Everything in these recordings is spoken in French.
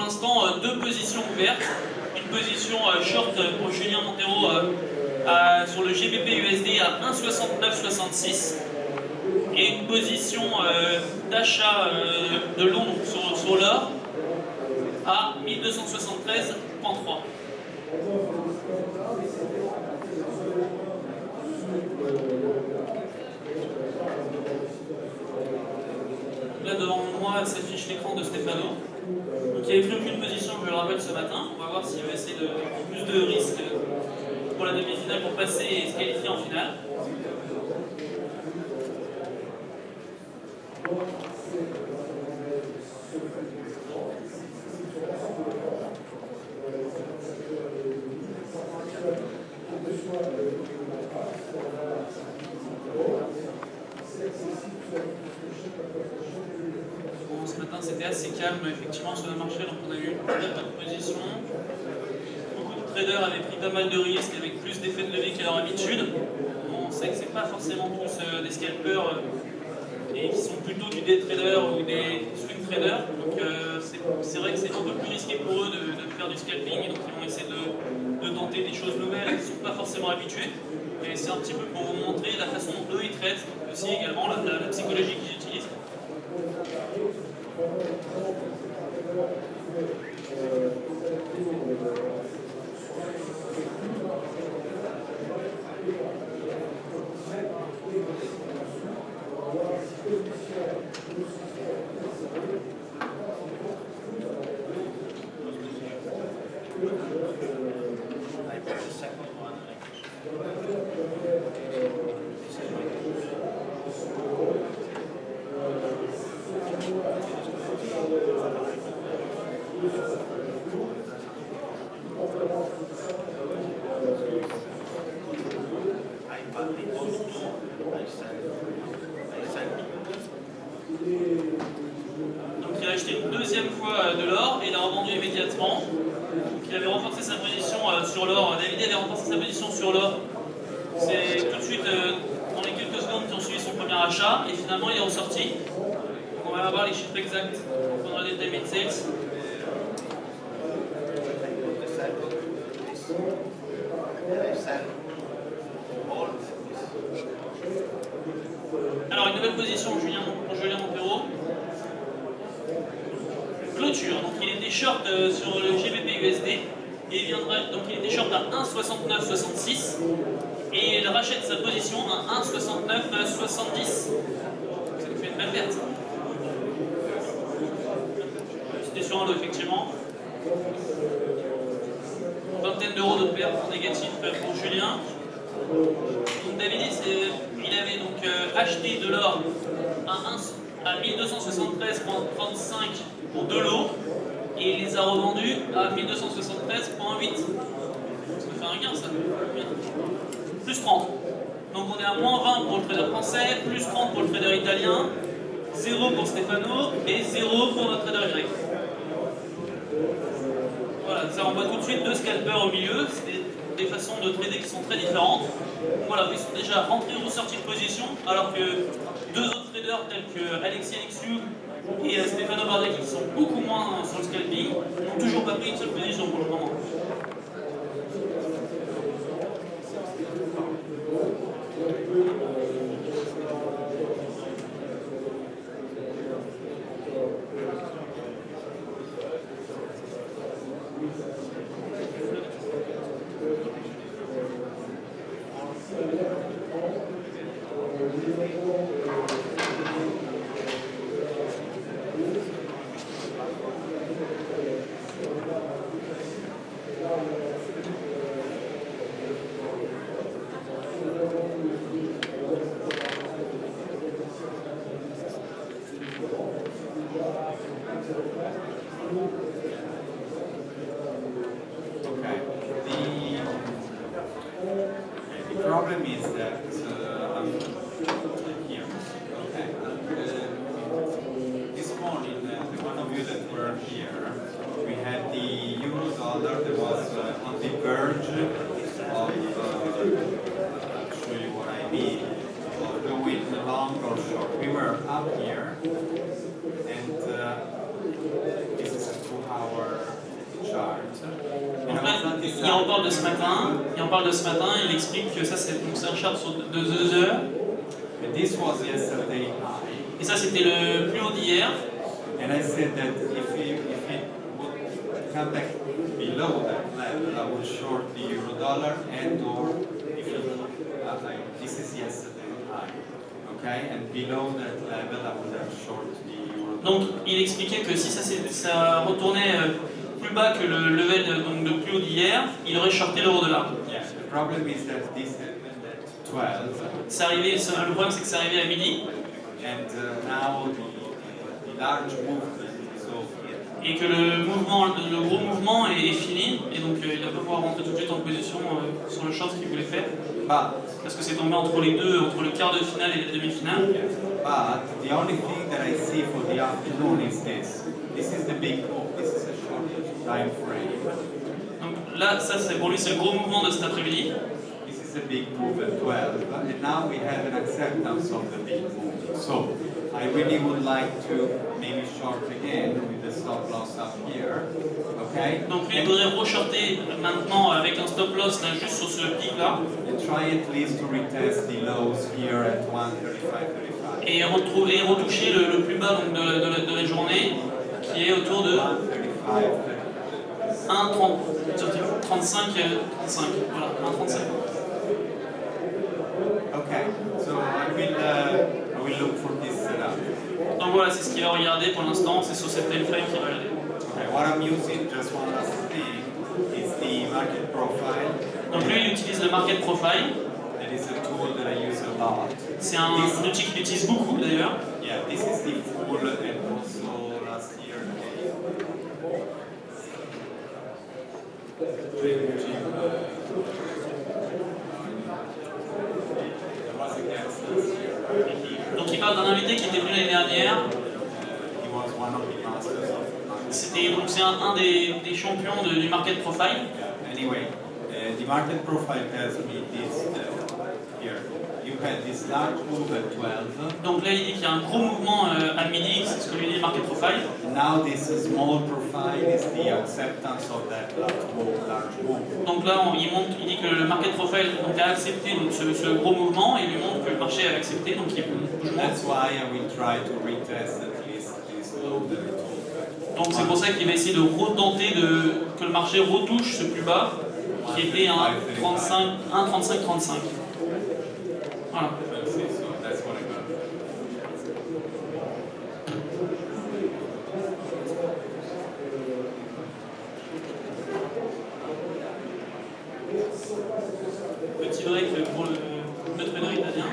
l'instant deux positions ouvertes. Une position short pour Julien Montero sur le GBP USD à 1,6966 et une position d'achat de long sur l'or à 1273,3. Là devant moi s'affiche l'écran de Stefano. Donc il n'avait plus aucune position, je le rappelle, ce matin. On va voir s'il va essayer de prendre plus de risques pour la demi-finale pour passer et se qualifier en finale. Bon, ce matin c'était assez calme effectivement sur le marché, donc on a eu une très bonne position. Beaucoup de traders avaient pris pas mal de risques avec plus d'effets de levier qu'à leur habitude. Bon, on sait que c'est pas forcément tous des scalpers et qui sont plutôt du day trader ou des swing traders. Donc c'est vrai que c'est un peu plus risqué pour eux de faire du scalping, donc ils vont essayer de tenter des choses nouvelles qu'ils ne sont pas forcément habitués. Et c'est un petit peu pour vous montrer la façon dont eux ils traitent, aussi également la psychologie qu'ils utilisent. Donc il a acheté une deuxième fois de l'or et il a revendu immédiatement. Donc il avait renforcé sa position sur l'or. David avait renforcé sa position sur l'or. C'est tout de suite dans les quelques secondes qui ont suivi son premier achat et finalement il est ressorti. Donc on va avoir les chiffres exacts. Donc on aura des time sales. Alors une nouvelle position pour Julien Montero. Clôture, donc il était short sur le GBP USD et il viendra, donc il était short à 1,6966 et il rachète sa position à 1,6970. Ça nous fait une belle perte. C'était sur un lot effectivement. Vingtaine d'euros de perte négative pour Julien. Donc David, il avait donc acheté de l'or à 1273,35 pour 2 lots et il les a revendus à 1273,8. Ça fait un gain ça. Plus 30. Donc on est à moins 20 pour le trader français, plus 30 pour le trader italien, 0 pour Stefano et 0 pour notre trader grec. Voilà, ça on voit tout de suite deux scalpers au milieu, c'est des façons de trader qui sont très différentes. Donc voilà, ils sont déjà rentrés ou sortis de position, alors que deux autres traders tels que Alexis Alexiou et Stefano Bardec, qui sont beaucoup moins sur le scalping, n'ont toujours pas pris une seule position pour le moment. The problem is that here, this morning, the one of you that were here, we had the euro dollar that was on the verge of, I'll show you what I mean, of going long or short. We were up here, and this is a full parle de ce matin, il explique que ça c'est un chart de 2 heures. And this was yesterday high. Et ça c'était le plus haut d'hier. And I said that if it would come back below that level, I would short the euro dollar and or if it, this is yesterday high. Okay, and below that level, I would have short the euro dollar. Donc il expliquait que si ça retournait plus bas que le level donc, de plus haut d'hier, il aurait shorté l'euro dollar. Yeah, the problem is that this happened at 12. Le problème c'est que c'est arrivé à midi. And now the large movement is over. Et que le gros mouvement est fini, et donc il va pas pouvoir rentrer tout de suite en position sur le short qu'il voulait faire, parce que c'est tombé entre les deux, entre le quart de finale et la demi-finale. But the only thing that I see for the afternoon is this. This is the big move. This is a short time frame. Donc là, ça c'est pour lui c'est le gros mouvement de cet après-midi. This is a big move at 12, and now we have an acceptance of the big move. So I really would like to maybe short again with the stop loss up here. Okay? Donc lui il voudrait re-shorter maintenant avec un stop loss là juste sur ce pic là. And try at least to retest the lows here at 135.35. Et retoucher le plus bas donc, de la journée qui est autour de 1,35. Voilà, 1,35. Okay, so I will look for this setup. Donc voilà, c'est ce qu'il va regarder pour l'instant, c'est sur cette time frame qu'il va regarder. Okay, what I'm using, just one last thing, is the market profile. Donc lui, il utilise le market profile. That is a tool that I use a lot. C'est un outil qu'il utilise beaucoup d'ailleurs. Yeah, this is the full and also last year. Donc il parle d'un invité qui était venu l'année dernière. He was one of the masters of C'est un des champions du market profile. Anyway, the market profile tells me this here. You had this large move at 12. Donc là il dit qu'il y a un gros mouvement à midi, c'est ce que lui dit le market profile. Now this small profile is the acceptance of that large move. Donc là il dit que le market profile donc, a accepté donc, ce gros mouvement et il lui montre que le marché a accepté donc il bouge. That's why I will try to retest at least this low that I told. Donc c'est pour ça qu'il va essayer de retenter que le marché retouche ce plus bas qui était un 1,35-35. Voilà. So that's what I got. Petit break pour le trader italien.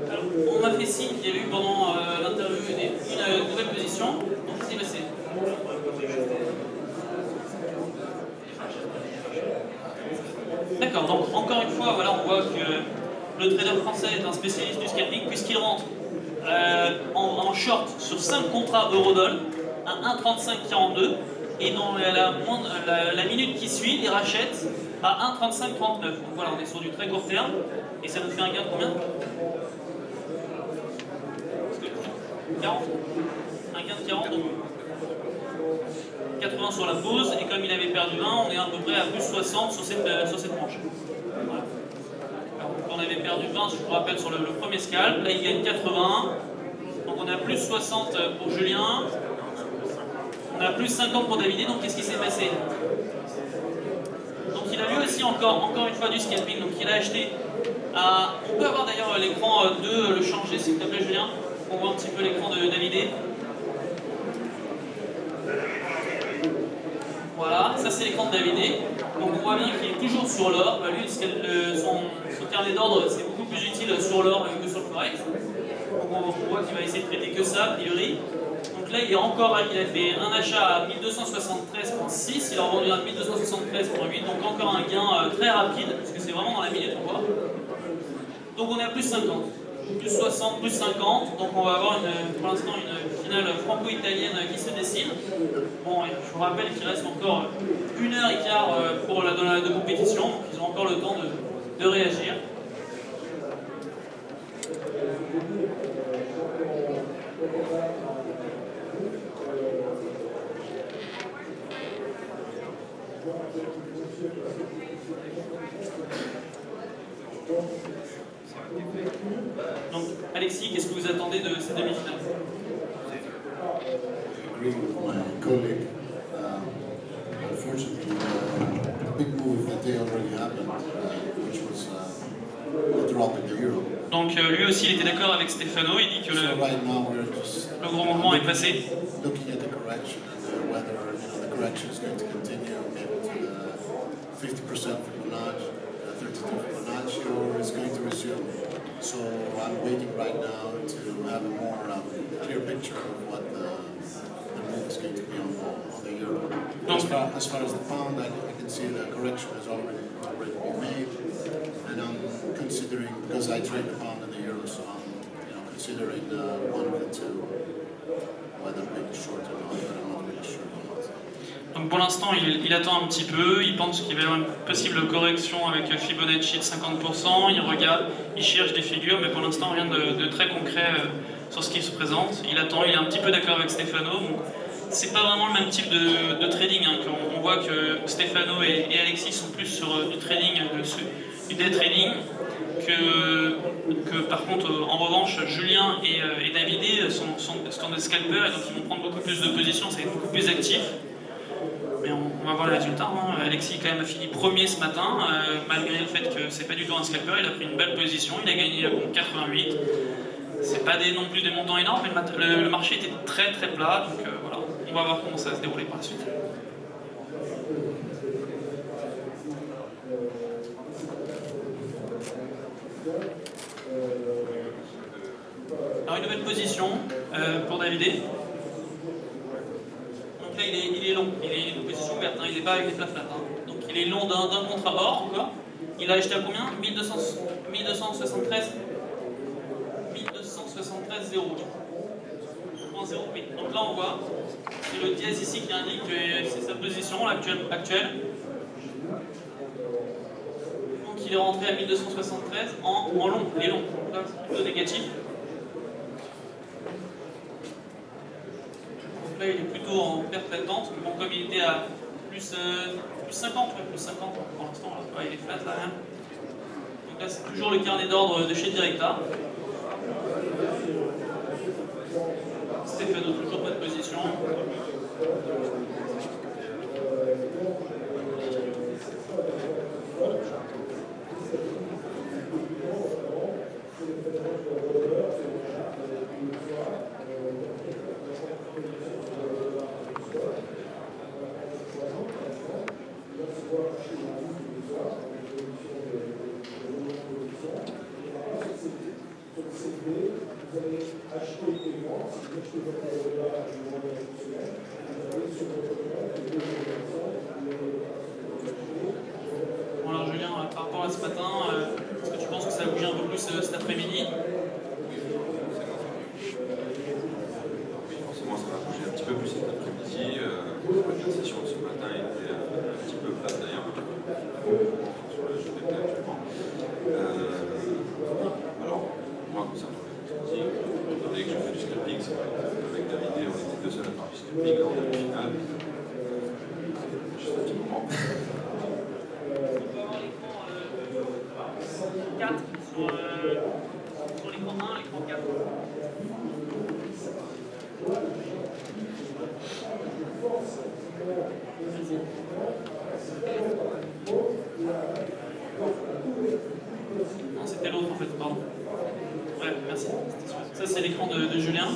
Alors, on m'a fait signe qu'il y avait eu pendant l'interview une nouvelle position. Donc qu'est-ce qui s'est passé? D'accord, donc encore une fois, voilà, on voit que le trader français est un spécialiste du scalping puisqu'il rentre en short sur 5 contrats euro-doll à 1,3542 et dans la minute qui suit, il rachète à 1,3539. Donc voilà, on est sur du très court terme et ça nous fait un gain de combien? 40. Un gain de 40, donc 80 sur la pause, et comme il avait perdu 1, on est à peu près à plus 60 sur cette manche. Voilà. Alors, on avait perdu 20, je vous rappelle, sur le premier scalp, là il gagne 80, donc on est à plus 60 pour Julien, on est à plus 50 pour David, donc qu'est-ce qui s'est passé? Donc il a vu aussi encore une fois du scalping, donc il a acheté à... On peut avoir d'ailleurs l'écran de le changer s'il te plaît Julien, on voit un petit peu l'écran de David. Voilà, ça c'est l'écran de David. Donc on voit bien qu'il est toujours sur l'or. Bah, lui, son carnet d'ordre c'est beaucoup plus utile sur l'or que sur le forex. Donc on voit qu'il va essayer de traiter que ça, a priori. Donc là il a fait un achat à 1273,6, il a revendu à 1273,8, donc encore un gain très rapide, parce que c'est vraiment dans la minute on voit. Donc on est à plus 50. Plus 60, plus 50, donc on va avoir pour l'instant une finale franco-italienne qui se dessine. Bon, je vous rappelle qu'il reste encore 1h15 pour la de compétition, donc ils ont encore le temps de réagir. Alexis, qu'est-ce que vous attendez de ces demi-finales? I agree with my colleague. Unfortunately, the big move that day already happened, which was the drop in the euro. Donc lui aussi il était d'accord avec Stefano, il dit que So right now we're just le gros mouvement est passé. looking at the correction and whether the correction is going to continue maybe to the 50% Fibonacci, 32 Fibonacci, or is going to resume. So I'm waiting right now to have a more clear picture of what the move is going to be on the euro. As far as the pound, I can see the correction has already been made, and I'm considering, because I trade the pound and the euro, so I'm considering one of the two, whether being short or not, but I'm not really sure on that. Donc pour l'instant il attend un petit peu, il pense qu'il va y avoir une possible correction avec Fibonacci de 50%, il regarde, il cherche des figures, mais pour l'instant rien de très concret sur ce qui se présente. Il attend, il est un petit peu d'accord avec Stefano. C'est pas vraiment le même type de trading. Hein. On voit que Stefano et Alexis sont plus sur du trading, du day trading, que par contre, en revanche, Julien et David sont des scalpers et donc ils vont prendre beaucoup plus de positions, ça va être beaucoup plus actif. Mais on va voir les résultats. Hein. Alexis quand même a fini premier ce matin, malgré le fait que c'est pas du tout un scalper, il a pris une belle position, il a gagné 88. C'est pas non plus des montants énormes, mais le marché était très très plat, donc voilà, on va voir comment ça va se dérouler par la suite. Alors une nouvelle position pour David. Donc là il est long, il est une position ouverte, hein, il n'est pas avec les plats flat. Hein. Donc il est long d'un contrat or encore. Il a acheté à combien? 1273 0. Donc là on voit, c'est le dièse ici qui indique que c'est sa position actuelle. Donc il est rentré à 1273 en long, les longs. Donc là c'est plutôt négatif. Donc là il est plutôt en perte latente, mais bon, comme il était à plus 50, plus 50 pour l'instant, il est flat là, rien. Donc là c'est toujours le carnet d'ordre de chez Directa. Stefano, toujours pas de position. Bon alors Julien, par rapport à ce matin, est-ce que tu penses que ça a bougé un peu plus cet après-midi? Oui, forcément ça va bouger un petit peu plus cet après-midi. La session de ce matin était un petit peu plate d'ailleurs sur le GBP actuellement. Alors, moi, concernant le trading, étant donné que je fais du scalping, c'est vrai qu'avec David, on était deux seuls à faire du scalping en demi-finale. Juste un petit moment. On peut avoir l'écran 4 sur l'écran 1, l'écran 4. Non, c'était l'autre en fait, pardon. Ouais, merci. Ça, c'est l'écran de Julien.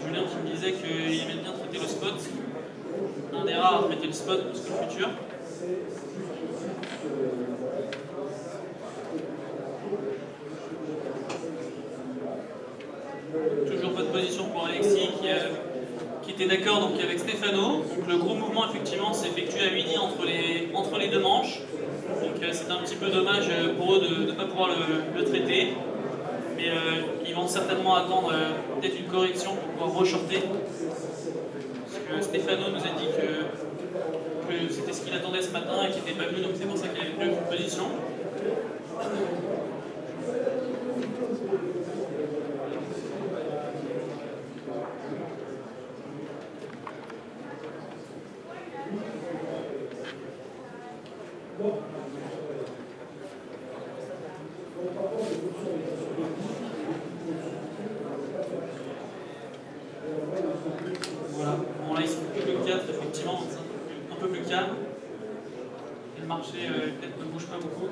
Julien qui me disait qu'il aimait bien traiter le spot. Un des rares à traiter le spot plus que le futur. Toujours pas de position pour Alexis qui était d'accord donc avec Stefano. Donc le gros mouvement effectivement s'est effectué à midi entre les deux manches. Donc c'est un petit peu dommage pour eux de ne pas pouvoir le traiter. Mais ils vont certainement attendre peut-être une correction pour pouvoir re-shorter. Parce que Stefano nous a dit que c'était ce qu'il attendait ce matin et qu'il n'était pas venu, donc c'est pour ça qu'il avait pris une position. calme. Et le marché peut-être ne bouge pas beaucoup.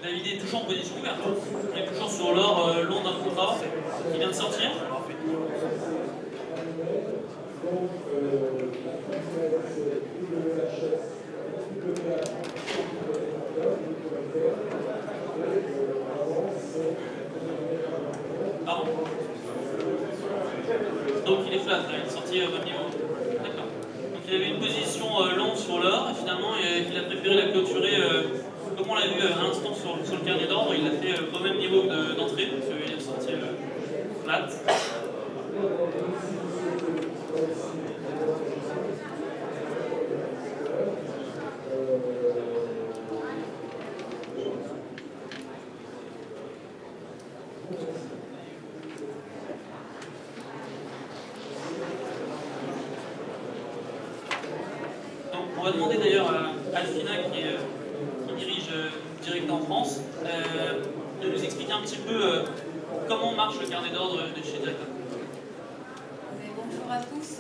David est toujours en position ouverte. On est toujours sur l'or long d'un contrat qui vient de sortir. Pardon. Donc il est flat, là, il est sorti au même niveau. D'accord. Donc il avait une position longue sur l'or et finalement il a préféré la clôturer, comme on l'a vu à l'instant sur le carnet d'ordre, il l'a fait au même niveau d'entrée, donc il est sorti flat. Donc, on va demander d'ailleurs à Alfina qui dirige Direct en France de nous expliquer un petit peu comment marche le carnet d'ordre de chez Direct. Bonjour à tous.